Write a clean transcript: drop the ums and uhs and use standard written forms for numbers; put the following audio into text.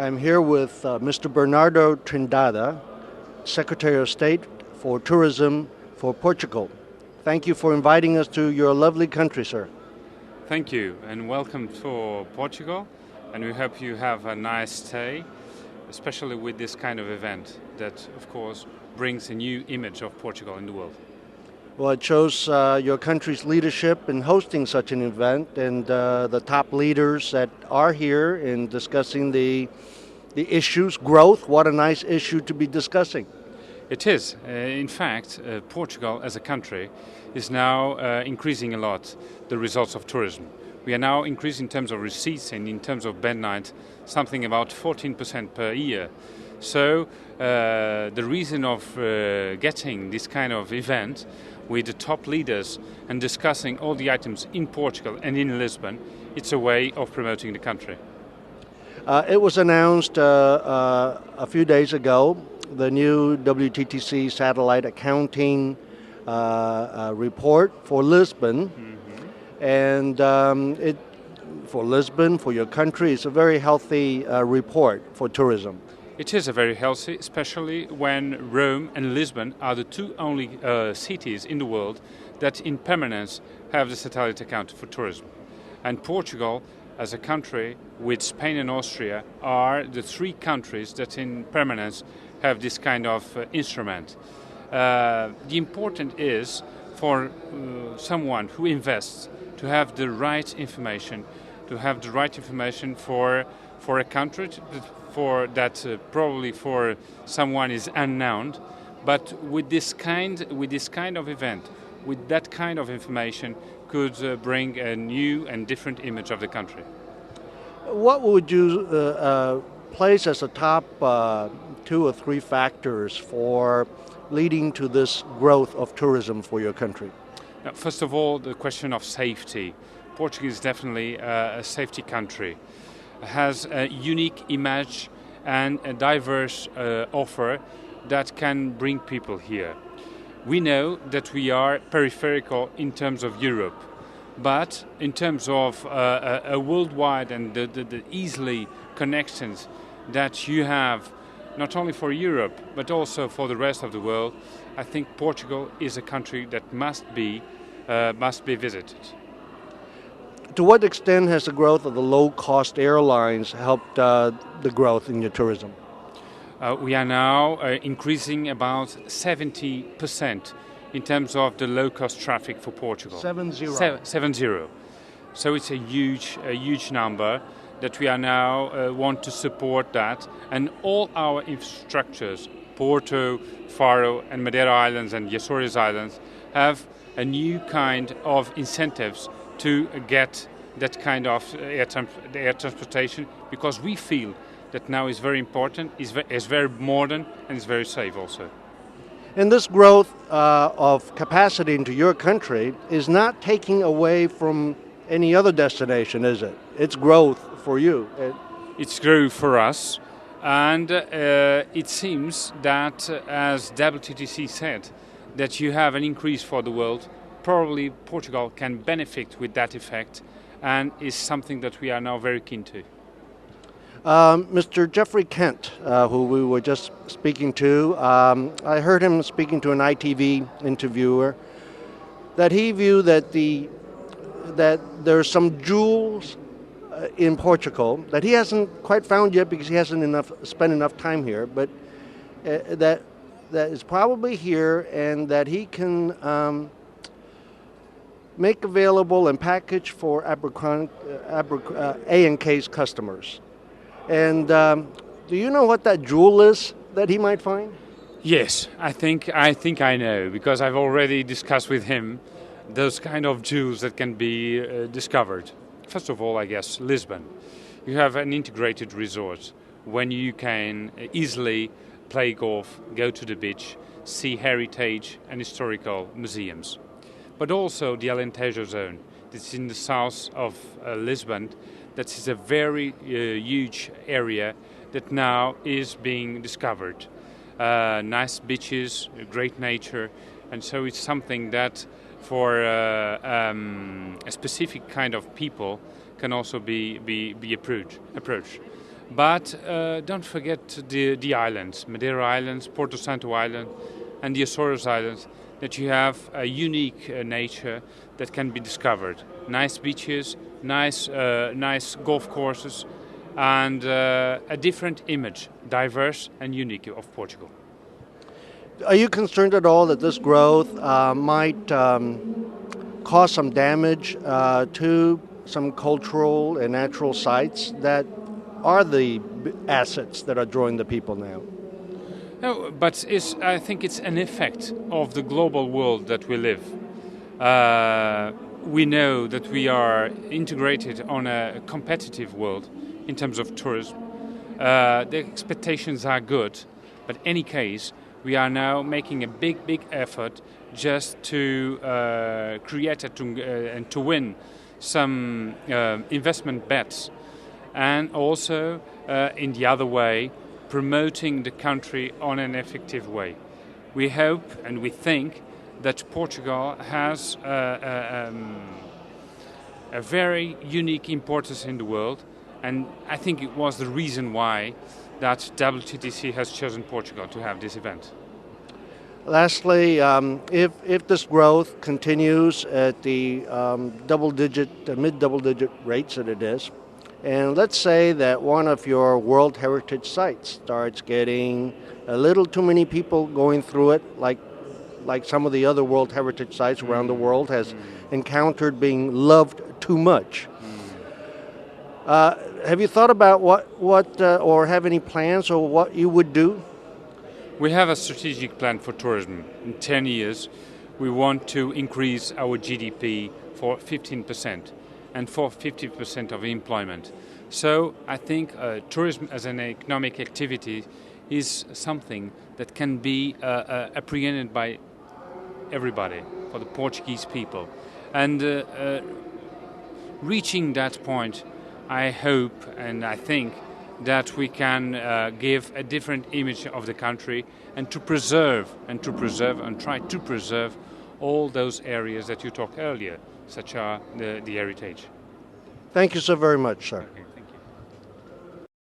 I'm here with Mr. Bernardo Tridade, Secretary of State for Tourism for Portugal. Thank you for inviting us to your lovely country, sir. Thank you, and welcome to Portugal, and we hope you have a nice stay, especially with this kind of event that, of course, brings a new image of Portugal in the world. Well, it shows your country's leadership in hosting such an event and the top leaders that are here in discussing the issues. Growth, what a nice issue to be discussing. It is. In fact, Portugal as a country is now increasing a lot the results of tourism. We are now increasing in terms of receipts and in terms of bed night, something about 14% per year. So the reason of getting this kind of event with the top leaders and discussing all the items in Portugal and in Lisbon, it's a way of promoting the country. It was announced a few days ago, the new WTTC satellite accounting report for Lisbon. Mm-hmm. And for Lisbon, for your country, it's a very healthy report for tourism. It is a very healthy, especially when Rome and Lisbon are the two only cities in the world that in permanence have the satellite account for tourism. And Portugal, as a country, with Spain and Austria, are the three countries that in permanence have this kind of instrument. The important is for someone who invests to have the right information, for a country for that probably for someone is unknown, but with this kind of event, with that kind of information, could bring a new and different image of the country. What would you place as the top 2 or 3 factors for leading to this growth of tourism for your country? Now, first of all, the question of safety. Portugal is definitely a safety country. Has a unique image and a diverse offer that can bring people here. We know that we are peripheral in terms of Europe, but in terms of a worldwide and the easily connections that you have not only for Europe but also for the rest of the world, I think Portugal is a country that must be visited. To what extent has the growth of the low-cost airlines helped the growth in your tourism? We are now increasing about 70% in terms of the low-cost traffic for Portugal. 70. 70. So it's a huge number that we are now want to support that, and all our infrastructures, Porto, Faro, and Madeira Islands and Açores Islands have a new kind of incentives to get that kind of air transportation, because we feel that now is very important, is very modern, and is very safe also. And this growth of capacity into your country is not taking away from any other destination, is it? It's growth for you. It's growth for us, and it seems that, as WTTC said, that you have an increase for the world. Probably Portugal can benefit with that effect, and is something that we are now very keen to. Mr. Jeffrey Kent, who we were just speaking to, I heard him speaking to an ITV interviewer that he viewed that there's some jewels in Portugal that he hasn't quite found yet because he hasn't spent enough time here, but that is probably here, and that he can make available and package for A&K's customers. And do you know what that jewel is that he might find? Yes, I think I know, because I've already discussed with him those kind of jewels that can be discovered. First of all, I guess Lisbon. You have an integrated resort when you can easily play golf, go to the beach, see heritage and historical museums. But also the Alentejo zone. It's in the south of Lisbon. That is a very huge area that now is being discovered. Nice beaches, great nature, and so it's something that for a specific kind of people can also be approached. But don't forget the islands, Madeira Islands, Porto Santo Island, and the Azores Islands, that you have a unique nature that can be discovered. Nice beaches, nice golf courses, and a different image, diverse and unique of Portugal. Are you concerned at all that this growth might cause some damage to some cultural and natural sites that are the assets that are drawing the people now? No, but I think it's an effect of the global world that we live. We know that we are integrated on a competitive world in terms of tourism. The expectations are good, but in any case, we are now making a big effort just to create and to win some investment bets, and also in the other way, promoting the country on an effective way. We hope and we think that Portugal has a very unique importance in the world, and I think it was the reason why that WTTC has chosen Portugal to have this event. Lastly, if this growth continues at the mid-double-digit rates that it is, and let's say that one of your World Heritage sites starts getting a little too many people going through it, like some of the other World Heritage sites around the world has encountered being loved too much. Have you thought about what or have any plans or what you would do? We have a strategic plan for tourism. In 10 years, we want to increase our GDP for 15% and for 50% of employment. So I think tourism as an economic activity is something that can be apprehended by everybody, for the Portuguese people. And reaching that point, I hope and I think that we can give a different image of the country and try to preserve all those areas that you talked earlier, such as the heritage. Thank you so very much, sir. Okay.